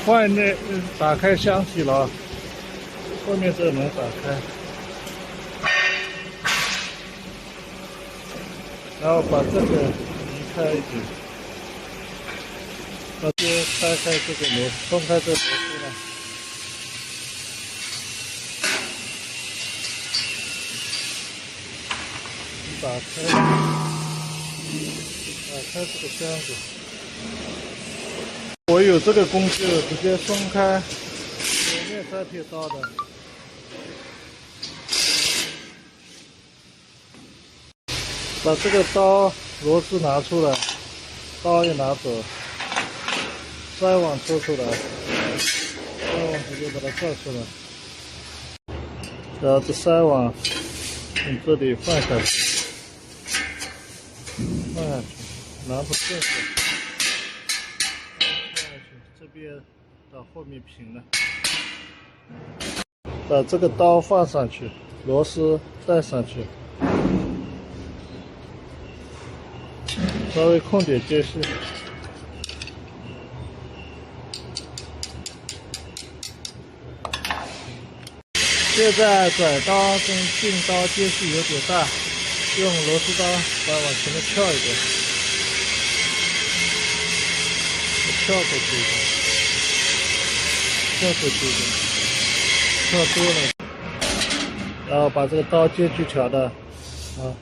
换那打开箱体了，后面这个门打开，然后把这个移开一点，直接拆开这个螺，松开这个螺丝了。打开这个箱子。我有这个工具，直接松开前面3铁刀的。把这个刀螺丝拿出来，刀也拿走，筛网抽出来，筛网直接把它拽出来，然后这筛网从这里放下去，拿不正确，放下去，这边到后面平了，把这个刀放上去，螺丝带上去。稍微空点间隙，现在转刀跟进刀间隙有点大，用螺丝刀把它往前面翘一点，翘过去一点，翘过去一点，翘多了，然后把这个刀间距调的啊。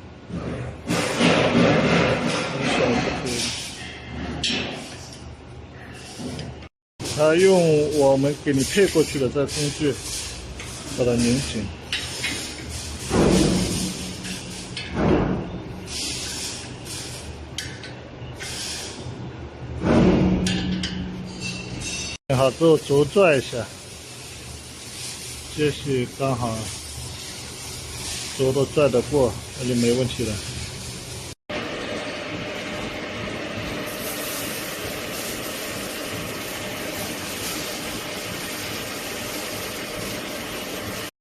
他用我们给你配过去的这个工具把它拧紧，拧好之后轴拽一下，间隙刚好轴都拽得过，那就没问题了。